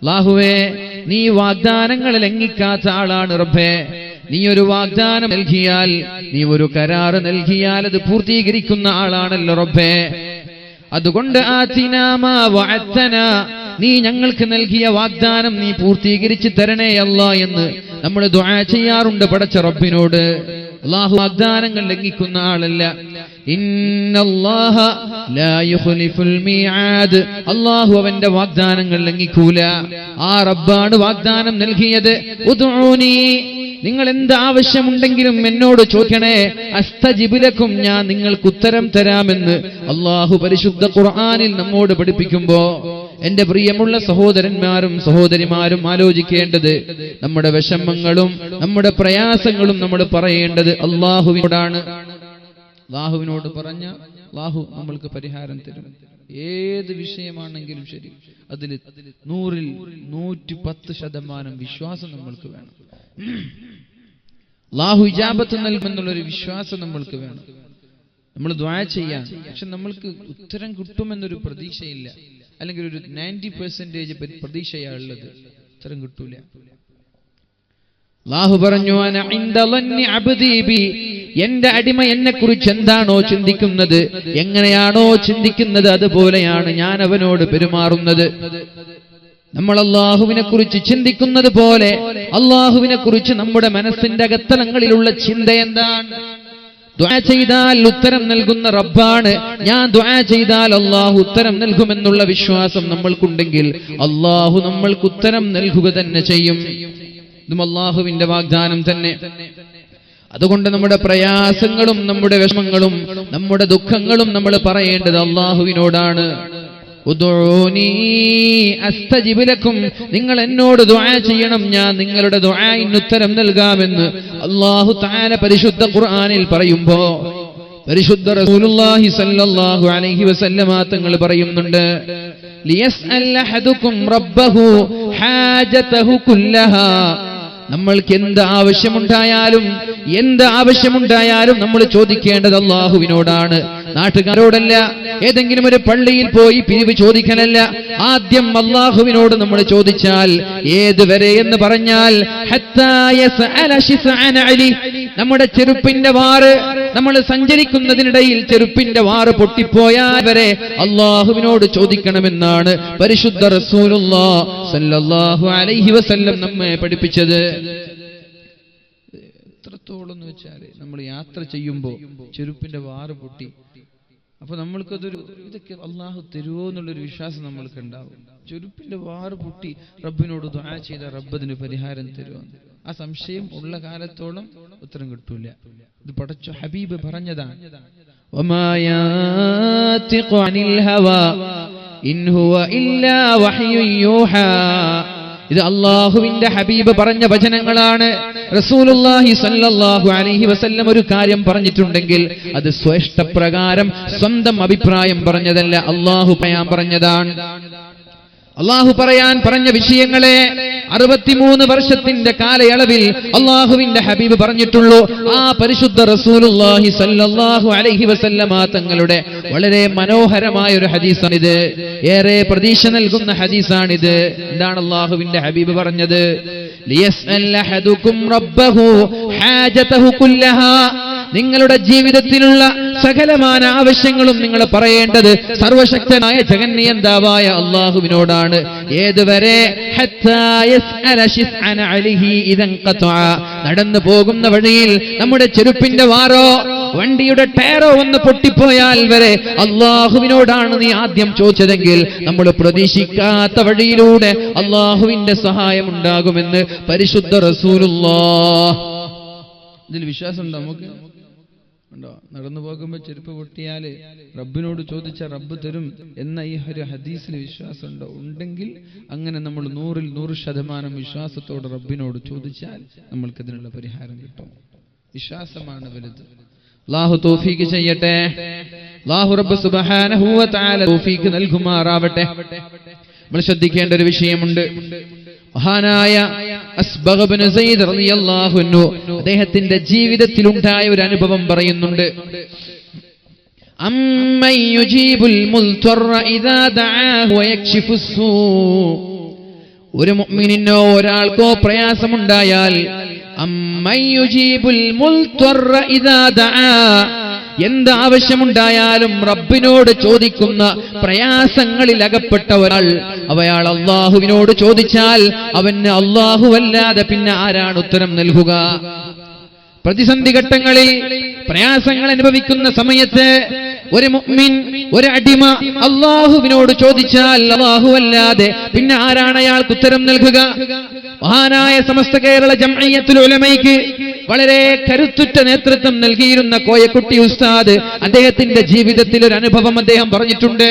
അല്ലാഹുവേ, നീ വാഗ്ദാനങ്ങൾ ലംഘിക്കാത്ത ആളാണ് റബ്ബേ. നീ ഒരു വാഗ്ദാനം നൽകിയാൽ, നീ ഒരു കരാറ് നൽകിയാൽ അത് പൂർത്തീകരിക്കുന്ന ആളാണല്ലോ റബ്ബേ. അതുകൊണ്ട് ആതിനാ മാ വഅദ്തനാ, നീ ഞങ്ങൾക്ക് നൽകിയ വാഗ്ദാനം നീ പൂർത്തീകരിച്ചു തരണേ അല്ലാ എന്ന് നമ്മൾ ദുആ ചെയ്യാറുണ്ട് പടച്ച റബ്ബിനോട്. അല്ലാഹു വാഗ്ദാനങ്ങൾ ലംഘിക്കുന്ന ആളല്ല. ഇന്നല്ലാഹ ലാ യുഖ്ലിഫുൽ മീആദ്, അല്ലാഹു അവന്റെ വാഗ്ദാനങ്ങൾ ലംഘിക്കൂല. ആ റബ്ബാണ് വാഗ്ദാനം നൽകിയത്. ഉദ്ഊനി, നിങ്ങൾ എന്ത് ആവശ്യമുണ്ടെങ്കിലും എന്നോട് ചോദിക്കണേ, അസ്തജിബ് ലക്കും, ഞാൻ നിങ്ങൾക്ക് ഉത്തരം തരാമെന്ന് അല്ലാഹു പരിശുദ്ധ ഖുർആനിൽ നമ്മോട് പഠിപ്പിക്കുമ്പോ, എന്റെ പ്രിയമുള്ള സഹോദരന്മാരും സഹോദരിമാരും ആലോചിക്കേണ്ടത്, നമ്മുടെ വിഷമങ്ങളും നമ്മുടെ പ്രയാസങ്ങളും നമ്മൾ പറയേണ്ടത് അല്ലാഹുവിനോടാണ്. അല്ലാഹുവിനോട് പറഞ്ഞ അല്ലാഹു നമ്മൾക്ക് പരിഹാരം തരും. ഏത് വിഷയമാണെങ്കിലും ശരി, അതിൽ 100-ൽ 110% വിശ്വാസം നമ്മൾക്ക് വേണം. അല്ലാഹു ഇജാബത്ത് നൽകുമെന്നുള്ളൊരു വിശ്വാസം നമ്മൾക്ക് വേണം. നമ്മൾ ദുആ ചെയ്യാൻ, പക്ഷെ നമ്മൾക്ക് ഉത്തരം കിട്ടുമെന്നൊരു പ്രതീക്ഷയില്ല, അല്ലെങ്കിൽ ഒരു 90% പ്രതീക്ഷയുള്ളത്, ഉത്തരം കിട്ടൂല. അല്ലാഹു പറഞ്ഞു, അന ഇൻദ ളന്നി അബ്ദി ബി, എന്റെ അടിമ എന്നെ കുറിച്ച് എന്താണോ ചിന്തിക്കുന്നത്, എങ്ങനെയാണോ ചിന്തിക്കുന്നത്, അതുപോലെയാണ് ഞാൻ അവനോട് പെരുമാറുന്നത്. നമ്മൾ അല്ലാഹുവിനെ കുറിച്ച് ചിന്തിക്കുന്നത് പോലെ അല്ലാഹുവിനെ കുറിച്ച് നമ്മുടെ മനസ്സിന്റെ അകത്തളങ്ങളിലുള്ള ചിന്ത എന്താണ്? ദുആ ചെയ്താൽ ഉത്തരം നൽകുന്ന റബ്ബാണ്. ഞാൻ ദുആ ചെയ്താൽ അല്ലാഹു ഉത്തരം നൽകുമെന്നുള്ള വിശ്വാസം നമ്മൾക്കുണ്ടെങ്കിൽ അല്ലാഹു നമ്മൾക്ക് ഉത്തരം നൽകുക തന്നെ ചെയ്യും. ഇതും അല്ലാഹുവിന്റെ വാഗ്ദാനം തന്നെ. അതുകൊണ്ട് നമ്മുടെ പ്രയാസങ്ങളും നമ്മുടെ വിഷമങ്ങളും നമ്മുടെ ദുഃഖങ്ങളും നമ്മൾ പറയേണ്ടത് അല്ലാഹുവിനോടാണ്. ഉദ്ഊനി അസ്തജിബ് ലക്കും, നിങ്ങൾ എന്നോട് ദുആ ചെയ്യണം, ഞാൻ നിങ്ങളുടെ ദുആഇന് ഉത്തരം നൽകാമെന്ന് അല്ലാഹു തആല പരിശുദ്ധ ഖുർആനിൽ പറയുമ്പോ, പരിശുദ്ധ റസൂലുള്ളാഹി സ്വല്ലല്ലാഹു അലൈഹി വസല്ലമ തങ്ങൾ പറയുന്നുണ്ട്, ലിയസ്അൽ അഹദുക്കും റബ്ബഹു ഹാജതഹു കുല്ലഹാ, നമ്മൾക്ക് എന്ത് ആവശ്യമുണ്ടായാലും നമ്മൾ ചോദിക്കേണ്ടത് അല്ലാഹുവിനോടാണ്, നാട്ടുകാരോടല്ല, ഏതെങ്കിലും ഒരു പള്ളിയിൽ പോയി പിരിവ് ചോദിക്കലല്ല. ആദ്യം അല്ലാഹുവിനോട് നമ്മൾ ചോദിച്ചാൽ, ഏതുവരെ എന്ന് പറഞ്ഞാൽ നമ്മുടെ ചെരുപ്പിന്റെ വാറ്, നമ്മൾ സഞ്ചരിക്കുന്നതിനിടയിൽ ചെരുപ്പിന്റെ വാറ് പൊട്ടിപ്പോയാൽ വരെ അല്ലാഹുവിനോട് ചോദിക്കണമെന്നാണ് പരിശുദ്ധ റസൂലുള്ളാഹി സ്വല്ലല്ലാഹു അലൈഹി വസല്ലം നമ്മെ പഠിപ്പിച്ചത്. എത്രത്തോളം എന്ന് വെച്ചാൽ നമ്മൾ യാത്ര ചെയ്യുമ്പോൾ ചെരുപ്പിന്റെ വാറ് പൊട്ടി, അപ്പൊ നമ്മൾക്കതൊരു ഇതൊക്കെ അല്ലാഹു തരുമോ എന്നുള്ളൊരു വിശ്വാസം നമ്മൾക്ക് ഉണ്ടാവും. ചെരുപ്പിന്റെ വാറ് പൊട്ടി റബ്ബിനോട് ദുആ ചെയ്ത റബ്ബ് അതിന് പരിഹാരം തരുമോ? ആ സംശയം ഉള്ള കാലത്തോളം ഉത്തരം കിട്ടൂല. ഇത് പടച്ച ഹബീബ് പറഞ്ഞതാണ്. വമാ യാതിഖു അനിൽ ഹവാ ഇൻ ഹുവ ഇല്ലാ വഹ്യുൻ യൂഹാ, ഇത് അല്ലാഹുവിന്റെ ഹബീബ് പറഞ്ഞ വചനങ്ങളാണ്. റസൂലുള്ളാഹി സ്വല്ലല്ലാഹു അലൈഹി വസല്ലം ഒരു കാര്യം പറഞ്ഞിട്ടുണ്ടെങ്കിൽ അത് സ്വേഷ്ടപ്രകാരം സ്വന്തം അഭിപ്രായം പറഞ്ഞതല്ല, അല്ലാഹു പറയാൻ പറഞ്ഞതാണ്. അല്ലാഹു പറയാൻ പറഞ്ഞ വിഷയങ്ങളെ 63 വർഷത്തിന്റെ കാലയളവിൽ അല്ലാഹുവിന്റെ ഹബീബ് പറഞ്ഞിട്ടുള്ളൂ. ആ പരിശുദ്ധ റസൂലുള്ളാഹി സ്വല്ലല്ലാഹു അലൈഹി വസല്ലമ തങ്ങളുടെ വളരെ മനോഹരമായ ഒരു ഹദീസാണിത്. ഏറെ പ്രതീക്ഷ നൽകുന്ന ഹദീസാണിത്. എന്താണ് അല്ലാഹുവിന്റെ ഹബീബ് പറഞ്ഞത്? ലിയസ്അൽ അഹദുക്കും റബ്ബഹു ഹാജതഹു കുല്ലഹാ, നിങ്ങളുടെ ജീവിതത്തിലുള്ള സകലമായ ആവശ്യങ്ങളും നിങ്ങൾ പറയേണ്ടത് സർവശക്തനായ ജഗന്നിയന്താവായ അല്ലാഹുവിനോടാണ്. ഏതുവരെ? നടന്നു പോകുന്ന വഴിയിൽ നമ്മുടെ ചെരുപ്പിന്റെ വാറോ വണ്ടിയുടെ ടയറോ ഒന്ന് പൊട്ടിപ്പോയാൽ വരെ അല്ലാഹുവിനോടാണ് നീ ആദ്യം ചോദിച്ചതെങ്കിൽ നമ്മൾ പ്രതീക്ഷിക്കാത്ത വഴിയിലൂടെ അല്ലാഹുവിന്റെ സഹായം ഉണ്ടാകുമെന്ന് പരിശുദ്ധ റസൂലുള്ളാഹ്. ഇതിൽ വിശ്വാസമുണ്ടോ നമുക്ക്? ഉണ്ടോ? നടന്നു പോകുമ്പോൾ ചെരുപ്പ് പൊട്ടിയാല് റബ്ബിനോട് ചോദിച്ച റബ്ബ് തരും എന്ന ഈ ഒരു ഹദീസിൽ വിശ്വാസമുണ്ടോ? ഉണ്ടെങ്കിൽ അങ്ങനെ നമ്മൾ 100-ൽ 100% വിശ്വാസത്തോടെ റബ്ബിനോട് ചോദിച്ചാൽ നമ്മൾക്കതിനുള്ള പരിഹാരം കിട്ടും. വിശ്വാസമാണ് വലുത്. അല്ലാഹു തൗഫീഖ് ചെയ്യട്ടെ. അല്ലാഹു റബ്ബ് സുബ്ഹാനഹു വ തആല തൗഫീഖ് നൽകുമാറാവട്ടെ. നമ്മൾ ശ്രദ്ധിക്കേണ്ട ഒരു വിഷയമുണ്ട്. മഹാനായ അസ്ബഗ് ഇബ്നു സയ്യിദ് റളിയല്ലാഹു അൻഹു അദ്ദേഹത്തിന്റെ ജീവിതത്തിൽ ഉണ്ടായ ഒരു അനുഭവം പറയുന്നുണ്ട്. അമ്മൻ യുജീബുൽ മുൽത്തറ ഇദാ ദഅാഹു വയക്ഷിഫുസ് സൂ. ഒരു മുഅ്മിനിനോ ഒരാൾക്കോ പ്രയാസമുണ്ടായാൽ അമ്മൻ യുജീബുൽ മുൽത്തറ ഇദാ ദഅാ, എന്ത് ആവശ്യമുണ്ടായാലും റബ്ബിനോട് ചോദിക്കുന്ന പ്രയാസങ്ങളിൽ അകപ്പെട്ട ഒരാൾ, അവയാൾ അല്ലാഹുവിനോട് ചോദിച്ചാൽ അവന് അല്ലാഹുവല്ലാതെ പിന്നെ ആരാണ് ഉത്തരം നൽകുക? പ്രതിസന്ധി ഘട്ടങ്ങളിൽ പ്രയാസങ്ങൾ അനുഭവിക്കുന്ന സമയത്ത് ഒരു മുഅ്മിൻ, ഒരു അടിമ അല്ലാഹുവിനോട് ചോദിച്ചാൽ അല്ലാഹുവല്ലാതെ പിന്നെ ആരാണ് അയാൾക്ക് ഉത്തരം നൽകുക? മഹാനായ സമസ്ത കേരള ജംഇയ്യത്തുൽ ഉലമയ്ക്ക് വളരെ കരുത്തുറ്റ നേതൃത്വം നൽകിയിരുന്ന കോയക്കുട്ടി ഉസ്താദ് അദ്ദേഹത്തിന്റെ ജീവിതത്തിൽ ഒരു അനുഭവം അദ്ദേഹം പറഞ്ഞിട്ടുണ്ട്.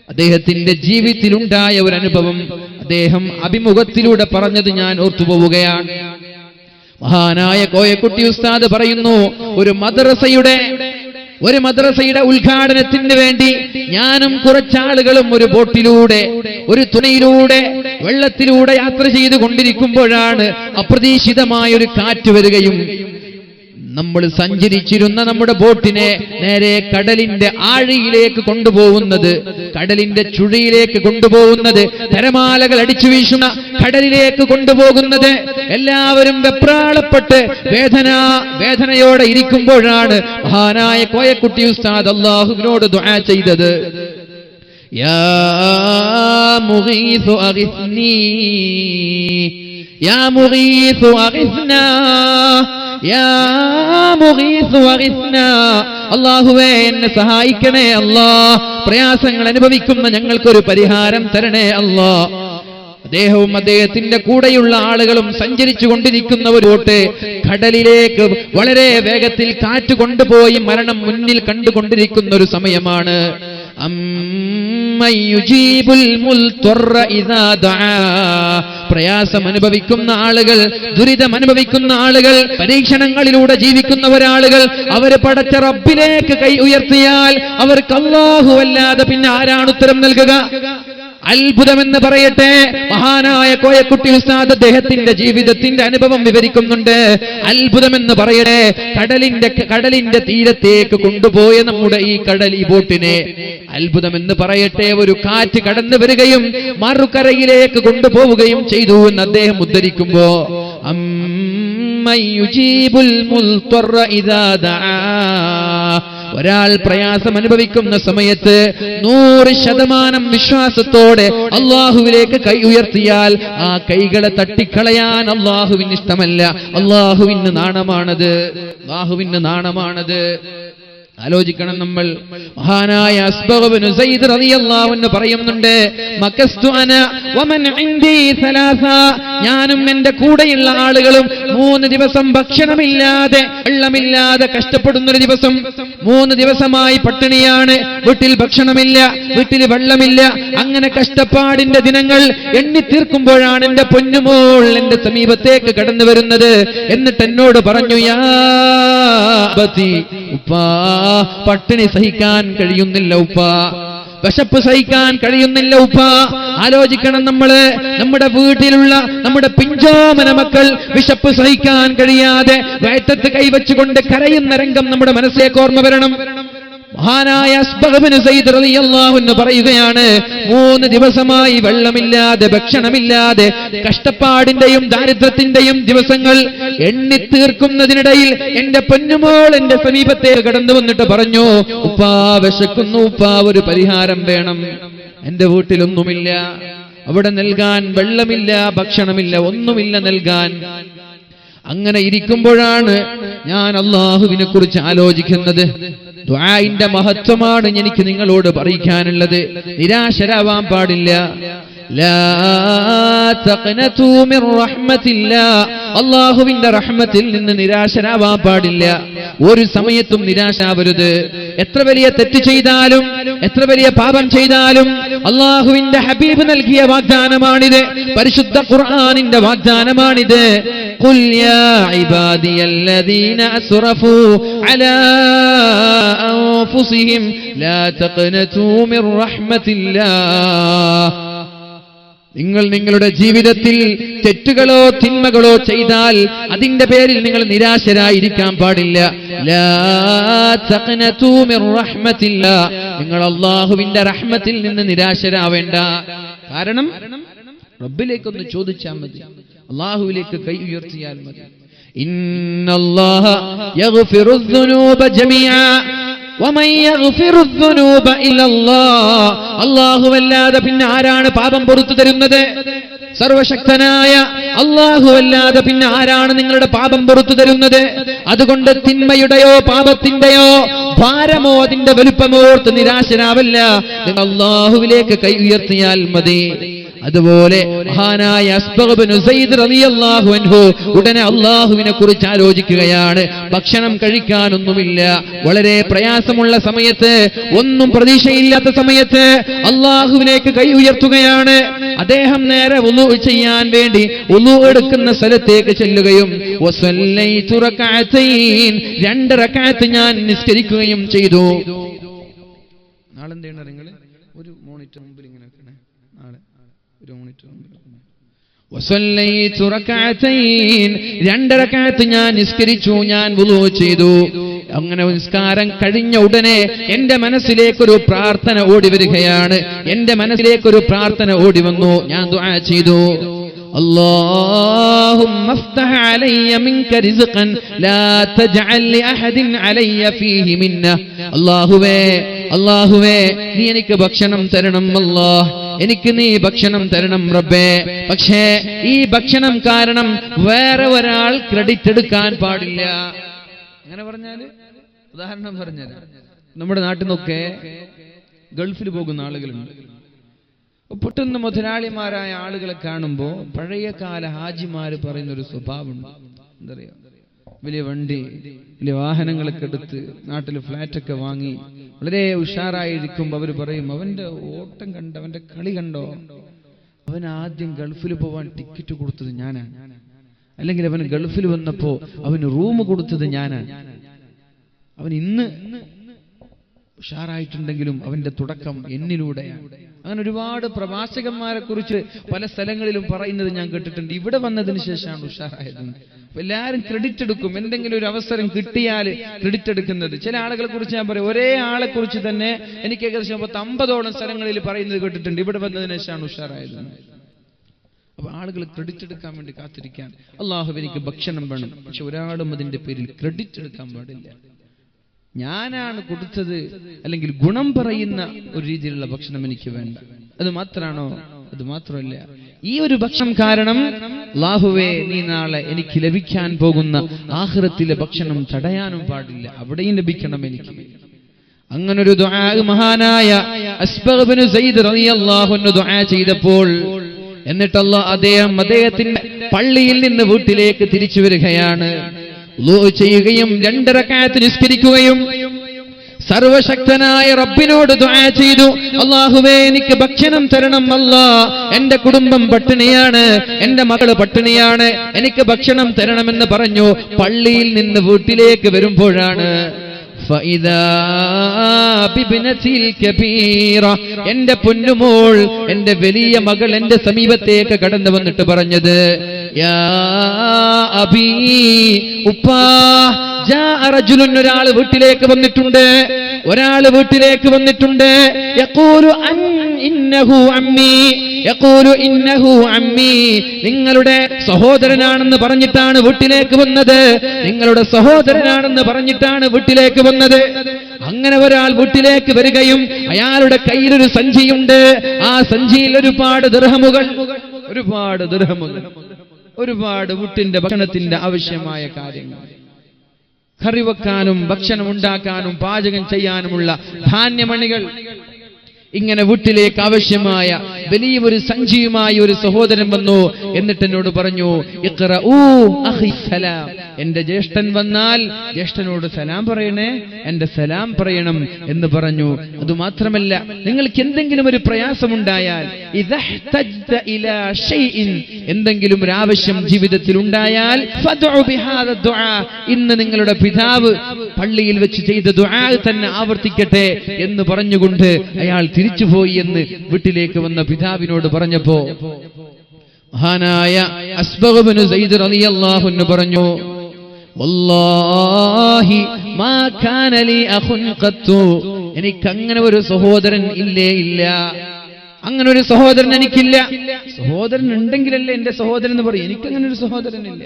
അദ്ദേഹത്തിന്റെ ജീവിതത്തിലുണ്ടായ ഒരു അനുഭവം അദ്ദേഹം അഭിമുഖത്തിലൂടെ പറഞ്ഞത് ഞാൻ ഓർത്തുപോവുകയാണ്. മഹാനായ കോയക്കുട്ടി ഉസ്താദ് പറയുന്നു, ഒരു മദ്രസയുടെ ഉദ്ഘാടനത്തിന് വേണ്ടി ഞാനും കുറച്ചാളുകളും ഒരു ബോട്ടിലൂടെ, ഒരു തുണയിലൂടെ, വെള്ളത്തിലൂടെ യാത്ര ചെയ്തു കൊണ്ടിരിക്കുമ്പോഴാണ് അപ്രതീക്ഷിതമായ ഒരു കാറ്റ് വരികയും നമ്മൾ സഞ്ചരിച്ചിരുന്ന നമ്മുടെ ബോട്ടിനെ നേരെ കടലിന്റെ ആഴിയിലേക്ക് കൊണ്ടുപോകുന്നത്, കടലിന്റെ ചുഴിയിലേക്ക് കൊണ്ടുപോകുന്നത്, തിരമാലകൾ അടിച്ചു വീശുന്ന കടലിലേക്ക് കൊണ്ടുപോകുന്നത്. എല്ലാവരും വെപ്രാളപ്പെട്ട് വേദനയോടെ ഇരിക്കുമ്പോഴാണ് മഹാനായ കോയക്കുട്ടി ഉസ്താദ് അല്ലാഹുവിനോട് ദുആ ചെയ്തത്. യാ മുഗീസു അഗിസ്നി, യാ മുഗീസു അഗിസ്നാ, യാ മുഗീസു അഗിസ്നാ, അല്ലാഹുവേ എന്നെ സഹായിക്കണേ അല്ലാഹ്, പ്രയാസങ്ങൾ അനുഭവിക്കുന്ന ഞങ്ങൾക്കൊരു പരിഹാരം തരണേ അല്ലാഹ്. അദ്ദേഹവും അദ്ദേഹത്തിന്റെ കൂടെയുള്ള ആളുകളും സഞ്ചരിച്ചു കൊണ്ടിരിക്കുന്ന ഒരു ബോട്ട് കടലിലേക്ക് വളരെ വേഗത്തിൽ കാറ്റ് കൊണ്ടുപോയി മരണം മുന്നിൽ കണ്ടുകൊണ്ടിരിക്കുന്ന ഒരു സമയമാണ്. പ്രയാസം അനുഭവിക്കുന്ന ആളുകൾ, ദുരിതം അനുഭവിക്കുന്ന ആളുകൾ, പരീക്ഷണങ്ങളിലൂടെ ജീവിക്കുന്നവരാളുകൾ, അവര് പടച്ച റബ്ബിലേക്ക് കൈ ഉയർത്തിയാൽ അവർക്ക് അല്ലാഹുവല്ലാതെ പിന്നെ ആരാണ് ഉത്തരം നൽകുക? അത്ഭുതമെന്ന് പറയട്ടെ, മഹാനായ കോയക്കുട്ടി ഉസ്താദ് അദ്ദേഹത്തിന്റെ ജീവിതത്തിന്റെ അനുഭവം വിവരിക്കുന്നുണ്ട്. അത്ഭുതമെന്ന് പറയട്ടെ, കടലിന്റെ തീരത്തേക്ക് കൊണ്ടുപോയ നമ്മുടെ ഈ ബോട്ടിനെ അത്ഭുതമെന്ന് പറയട്ടെ, ഒരു കാറ്റ് കടന്നു വരികയും മറുകരയിലേക്ക് കൊണ്ടുപോവുകയും ചെയ്തു എന്ന് അദ്ദേഹം ഉദ്ധരിക്കുമ്പോ, ഒരാൾ പ്രയാസം അനുഭവിക്കുന്ന സമയത്ത് 100% വിശ്വാസത്തോടെ അള്ളാഹുവിലേക്ക് കൈ ഉയർത്തിയാൽ ആ കൈകളെ തട്ടിക്കളയാൻ അള്ളാഹുവിന് ഇഷ്ടമല്ല. അള്ളാഹുവിന് നാണമാണത്. ആലോചിക്കണം നമ്മൾ. മഹാനായ അസ്ബഗ് ഇബ്നു സയ്യിദ് റളിയല്ലാഹു അൻഹു പറയുന്നുണ്ട്, മകസ്തു അന വമൻ ഇൻദി സലാസ, ഞാനും എന്റെ കൂടെയുള്ള ആളുകളും 3 ദിവസം ഭക്ഷണമില്ലാതെ വെള്ളമില്ലാതെ കഷ്ടപ്പെടുന്ന ഒരു ദിവസം. 3 ദിവസമായി പട്ടിണിയാണ്, വീട്ടിൽ ഭക്ഷണമില്ല, വീട്ടിൽ വെള്ളമില്ല. അങ്ങനെ കഷ്ടപ്പാടിന്റെ ദിനങ്ങൾ എണ്ണി തീർക്കുമ്പോഴാണ് എന്റെ പൊന്നുമോൾ എന്റെ സമീപത്തേക്ക് കടന്നു വരുന്നത്. എന്നിട്ട് എന്നോട് പറഞ്ഞു, യാ അബതി, ഉപ്പാ പട്ടിണി സഹിക്കാൻ കഴിയുന്നില്ല ഉപ്പ, വിശപ്പ് സഹിക്കാൻ കഴിയുന്നില്ല ഉപ്പ. ആലോചിക്കണം നമ്മള്, നമ്മുടെ വീട്ടിലുള്ള നമ്മുടെ പിഞ്ചോമന മക്കൾ വിശപ്പ് സഹിക്കാൻ കഴിയാതെ വയറ്റത്ത് കൈവച്ചുകൊണ്ട് കരയുന്ന രംഗം നമ്മുടെ മനസ്സിലേക്ക് ഓർമ്മ വരണം. മഹാനായ അസ്ബഗ് ഇബ്നു സയ്യിദ് റളിയല്ലാഹു അൻഹു പറയുകയാണ്, 3 ദിവസമായി വെള്ളമില്ലാതെ ഭക്ഷണമില്ലാതെ കഷ്ടപ്പാടിന്റെയും ദാരിദ്ര്യത്തിന്റെയും ദിവസങ്ങൾ എണ്ണി തീർക്കുന്നതിനിടയിൽ എന്റെ പൊന്നുമോൾ എന്റെ സമീപത്തേക്ക് കടന്നു വന്നിട്ട് പറഞ്ഞു, ഉപ്പാ വിശക്കുന്നു ഉപ്പാ, ഒരു പരിഹാരം വേണം. എന്റെ വീട്ടിലൊന്നുമില്ല, അവിടെ നൽകാൻ വെള്ളമില്ല, ഭക്ഷണമില്ല, ഒന്നുമില്ല നൽകാൻ. അങ്ങനെ ഇരിക്കുമ്പോഴാണ് ഞാൻ അല്ലാഹുവിനെ കുറിച്ച് ആലോചിക്കുന്നത്. ദുആഇന്റെ മഹത്വമാണ് എനിക്ക് നിങ്ങളോട് പറയിക്കാനുള്ളത്. നിരാശരാവാൻ പാടില്ല. ലാ തഖ്നതു മിർ റഹ്മത്തില്ലാഹ്, അല്ലാഹുവിന്റെ റഹ്മത്തിൽ നിന്ന് നിരാശരാവാൻ പാടില്ല. ഒരു സമയത്തും നിരാശാവരുത്. എത്ര വലിയ തെറ്റ് ചെയ്താലും, എത്ര വലിയ പാപം ചെയ്താലും അല്ലാഹുവിന്റെ ഹബീബ് നൽകിയ വാഗ്ദാനമാണിത്. പരിശുദ്ധ ഖുർആനിന്റെ വാഗ്ദാനമാണിത്. ഖുൽ യാ ഇബാദിയല്ലദീന അസ്റഫൂ അലാ അൻഫുസിഹിം ലാ തഖ്നതു മിർ റഹ്മത്തില്ലാഹ്. നിങ്ങൾ നിങ്ങളുടെ ജീവിതത്തിൽ തെറ്റുകളോ തിന്മകളോ ചെയ്താൽ അതിന്റെ പേരിൽ നിങ്ങൾ നിരാശരായിരിക്കാൻ പാടില്ല. ലാ തഖ്നതു മിർ റഹ്മത്തില്ലാ, നിങ്ങൾ അല്ലാഹുവിന്റെ റഹ്മത്തിൽ നിന്ന് നിരാശരാവേണ്ട. കാരണം റബ്ബിലേക്കൊന്ന് ചോദിച്ചാൽ മതി, അല്ലാഹുവിലേക്ക് കൈ ഉയർത്തിയാൽ മതി. ഇന്നല്ലാഹ യഗ്ഫിറുദ് ദുനൂബ ജമീഅ വമൻ യഗ്ഫിറുദ് ദുനൂബ ഇല്ലല്ലാഹ്, അല്ലാഹുവല്ലാതെ പിന്നെ ആരാണ് പാപം പൊറുത്തു തരുന്നത്? സർവശക്തനായ അല്ലാഹുവല്ലാതെ പിന്നെ ആരാണ് നിങ്ങളുടെ പാപം പൊറുത്തു തരുന്നത്? അതുകൊണ്ട് തിന്മയുടെയോ പാപത്തിന്റെയോ ഭാരമോ അതിന്റെ വലുപ്പമോ ഓർത്ത് നിരാശനാവല്ല, നിങ്ങൾ അല്ലാഹുവിലേക്ക് കൈ ഉയർത്തിയാൽ മതി. അതുപോലെ മഹാനായ അസ്ബഗ് ഇബ്നു സയ്യിദ് റളിയല്ലാഹു അൻഹു ഉടനെ അല്ലാഹുവിനെ കുറിച്ച് ആലോചിക്കുകയാണ്. ഭക്ഷണം കഴിക്കാനൊന്നുമില്ല, വളരെ പ്രയാസമുള്ള സമയത്ത്, ഒന്നും പ്രതീക്ഷയില്ലാത്ത സമയത്ത് അല്ലാഹുവിലേക്ക് കൈ ഉയർത്തുകയാണ്. അദ്ദേഹം നേരെ വുളൂ ചെയ്യാൻ വേണ്ടി വുളൂ എടുക്കുന്ന സ്ഥലത്തേക്ക് ചെല്ലുകയും വസല്ലൈതു റകഅതൈൻ, 2 റകഅത്ത് ഞാൻ നിസ്കരിക്കുകയും ചെയ്തു. നാളെ എന്താണ് നിങ്ങൾ ഒരു മോണിറ്റർ മുമ്പിൽ ഇങ്ങനെ വെക്കണേ, നാളെ ഒരു മോണിറ്റർ മുമ്പിൽ വസല്ലൈതു റകഅതൈൻ, 2 റകഅത്ത് ഞാൻ നിസ്കരിച്ചു, ഞാൻ വുളൂ ചെയ്തു. അങ്ങനെ നിസ്കാരം കഴിഞ്ഞ ഉടനെ എന്റെ മനസ്സിലേക്കൊരു പ്രാർത്ഥന ഓടി വരികയാണ്. എന്റെ മനസ്സിലേക്കൊരു പ്രാർത്ഥന ഓടി വന്നു. ഞാൻ ദുആ ചെയ്തു, اللهم افتح علي منك رزقا لا تجعل لأحد علي فيه منه. അല്ലാഹുവേ നീ എനിക്ക് ഭക്ഷണം തരണം അല്ലാഹ്, എനിക്ക് നീ ഭക്ഷണം തരണം റബ്ബേ. പക്ഷേ ഈ ഭക്ഷണം കാരണം വേറെ ഒരാൾ ക്രെഡിറ്റ് എടുക്കാൻ പാടില്ല. അങ്ങനെ പറഞ്ഞാല് ഉദാഹരണം പറഞ്ഞാൽ നമ്മുടെ നാട്ടിൽ നിന്നൊക്കെ ഗൾഫിൽ പോകുന്ന ആളുകളുണ്ട്. പെട്ടെന്ന് മുതലാളിമാരായ ആളുകളെ കാണുമ്പോൾ പഴയകാല ഹാജിമാര് പറയുന്നൊരു സ്വഭാവമുണ്ട്. എന്താ പറയാ, വലിയ വണ്ടി, വലിയ വാഹനങ്ങളൊക്കെ എടുത്ത് നാട്ടിൽ ഫ്ലാറ്റൊക്കെ വാങ്ങി വളരെ ഉഷാറായിരിക്കുമ്പോൾ അവർ പറയും, അവന്റെ ഓട്ടം കണ്ടോ, അവന്റെ കളി കണ്ടോ, അവൻ ആദ്യം ഗൾഫിൽ പോവാൻ ടിക്കറ്റ് കൊടുത്തത് ഞാനാണ്, അല്ലെങ്കിൽ അവൻ ഗൾഫിൽ വന്നപ്പോ അവന് റൂം കൊടുത്തത് ഞാനാണ്, അവൻ ഇന്ന് ഉഷാറായിട്ടുണ്ടെങ്കിലും അവന്റെ തുടക്കം എന്നിലൂടെയാണ്. അങ്ങനെ ഒരുപാട് പ്രവാചകന്മാരെ കുറിച്ച് പല സ്ഥലങ്ങളിലും പറയുന്നത് ഞാൻ കേട്ടിട്ടുണ്ട്. ഇവിടെ വന്നതിന് ശേഷമാണ് ഉഷാറായത്. എല്ലാവരും ക്രെഡിറ്റ് എടുക്കും, എന്തെങ്കിലും ഒരു അവസരം കിട്ടിയാൽ ക്രെഡിറ്റ് എടുക്കുന്നത്. ചില ആളുകളെ കുറിച്ച് ഞാൻ പറയും, ഒരേ ആളെ കുറിച്ച് തന്നെ എനിക്ക് ഏകദേശം 50ഓളം സ്ഥലങ്ങളിൽ പറയുന്നത് കേട്ടിട്ടുണ്ട്, ഇവിടെ വന്നതിന് ശേഷമാണ് ഉഷാറായത്. അപ്പൊ ആളുകൾ ക്രെഡിറ്റ് എടുക്കാൻ വേണ്ടി കാത്തിരിക്കാൻ. അല്ലാഹു എനിക്ക് ഭക്ഷണം വേണം, പക്ഷെ ഒരാളും അതിന്റെ പേരിൽ ക്രെഡിറ്റ് എടുക്കാൻ പാടില്ല. ഞാനാണ് കൊടുത്തത്, അല്ലെങ്കിൽ ഗുണം പറയുന്ന ഒരു രീതിയിലുള്ള ഭക്ഷണം എനിക്ക് വേണ്ട. അത് മാത്രമാണോ? അത് മാത്രമല്ല, ഈ ഒരു ഭക്ഷണം കാരണം അല്ലാഹുവേ നീ നാളെ എനിക്ക് ലഭിക്കാൻ പോകുന്ന ആഖിറത്തിലെ ഭക്ഷണം തടയാനും പാടില്ല, അവിടെയും ലഭിക്കണം എനിക്ക്. അങ്ങനൊരു ദുആ മഹാനായ അസ്ബഗ് ഇബ്നു സയ്യിദ് റളിയല്ലാഹു അൻഹു ദുആ ചെയ്തപ്പോൾ, എന്നിട്ട് അദ്ദേഹത്തിന്റെ പള്ളിയിൽ നിന്ന് വീട്ടിലേക്ക് തിരിച്ചു വരികയാണ്. വുളൂ ചെയ്യുകയും 2 റകഅത്ത് നിസ്കരിക്കുകയും സർവശക്തനായ റബ്ബിനോട് ദുആ ചെയ്തു, അല്ലാഹുവേ എനിക്ക് ഭക്ഷണം തരണം അല്ലാഹ്, എന്റെ കുടുംബം പട്ടിണിയാണ്, എന്റെ മകള് പട്ടിണിയാണ്, എനിക്ക് ഭക്ഷണം തരണമെന്ന് പറഞ്ഞു. പള്ളിയിൽ നിന്ന് വീട്ടിലേക്ക് വരുമ്പോഴാണ് എന്റെ പൊന്നുമോൾ, എന്റെ വലിയ മകൾ എന്റെ സമീപത്തേക്ക് കടന്നു വന്നിട്ട് പറഞ്ഞത്, യാ അബീ, ഉപ്പാ, ഒരാള് വീട്ടിലേക്ക് വന്നിട്ടുണ്ട്, ഒരാള് വീട്ടിലേക്ക് വന്നിട്ടുണ്ട്. യഖൂലു ഇന്നഹു അമ്മീ, യഖൂലു ഇന്നഹു അമ്മീ, നിങ്ങളുടെ സഹോദരനാണെന്ന് പറഞ്ഞിട്ടാണ് വീട്ടിലേക്ക് വന്നത്, നിങ്ങളുടെ സഹോദരനാണെന്ന് പറഞ്ഞിട്ടാണ് വീട്ടിലേക്ക് വന്നത്. അങ്ങനെ ഒരാൾ വീട്ടിലേക്ക് വരികയും അയാളുടെ കയ്യിലൊരു സഞ്ചിയുണ്ട്, ആ സഞ്ചിയിൽ ഒരുപാട് ദിർഹമുകൾ, ഒരുപാട് വീട്ടിന്റെ ഭക്ഷണത്തിന്റെ ആവശ്യമായ കാര്യങ്ങൾ, കറി വെക്കാനും ഭക്ഷണം ഉണ്ടാക്കാനും പാചകം ചെയ്യാനുമുള്ള ധാന്യമണികൾ, ഇങ്ങനെ വീട്ടിലേക്ക് ആവശ്യമായ വലിയൊരു സഞ്ചിയുമായി ഒരു സഹോദരൻ വന്നു. എന്നിട്ട് എന്നോട് പറഞ്ഞു, ഇഖ്റഊ അഖി സലാം, എന്റെ ജ്യേഷ്ഠൻ വന്നാൽ ജ്യേഷ്ഠനോട് സലാം പറയണേ, എന്റെ സലാം പറയണം എന്ന് പറഞ്ഞു. അതുമാത്രമല്ല, നിങ്ങൾക്ക് എന്തെങ്കിലും ഒരു പ്രയാസമുണ്ടായാൽ, ഇദഹ്തജ്ത ഇലാ ഷൈഇൻ, എന്തെങ്കിലും ഒരു ആവശ്യം ജീവിതത്തിൽ ഉണ്ടായാൽ, ഫദ്ഉ ബിഹാദ ദുആ, ഇന്ന് നിങ്ങളുടെ പിതാവ് പള്ളിയിൽ വെച്ച് ചെയ്ത ദുആ തന്നെ ആവർത്തിക്കട്ടെ എന്ന് പറഞ്ഞുകൊണ്ട് അയാൾ തിരിച്ചുപോയി എന്ന് വീട്ടിലേക്ക് വന്ന പിതാവിനോട് പറഞ്ഞപ്പോ മഹാനായ അസ്ബഗ് ഇബ്നു സയ്യിദ് റളിയല്ലാഹു അൻഹു പറഞ്ഞു, വല്ലാഹി മാ കാന ലി അഖുൻ ഖത്തു, എനിക്കങ്ങനെ ഒരു സഹോദരൻ ഇല്ലേ ഇല്ല, അങ്ങനെ ഒരു സഹോദരൻ എനിക്കില്ല. സഹോദരൻ ഉണ്ടെങ്കിലല്ലേ എന്റെ സഹോദരൻ എന്ന് പറയും, എനിക്കങ്ങനെ ഒരു സഹോദരനില്ല.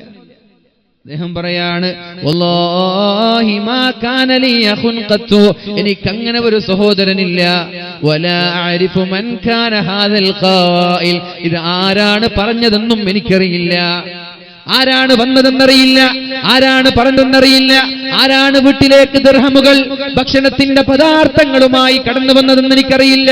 അദ്ദേഹം പറയാണ്, വല്ലാഹി മാ കാന ലി അഖുൻ ഖത്തു, എനിക്കങ്ങനെ ഒരു സഹോദരനില്ല. വലാ അഅരിഫു മൻ കാന ഹാദൽ ഖായിൽ, ഇത് ആരാണ് പറഞ്ഞതെന്നും എനിക്കറിയില്ല, ആരാണ് വന്നതെന്നറിയില്ല, ആരാണ് പറഞ്ഞതെന്നറിയില്ല, ആരാണ് വീട്ടിലേക്ക് ദിർഹമുകൾ ഭക്ഷണത്തിന്റെ പദാർത്ഥങ്ങളുമായി കടന്നു വന്നതെന്ന് എനിക്കറിയില്ല.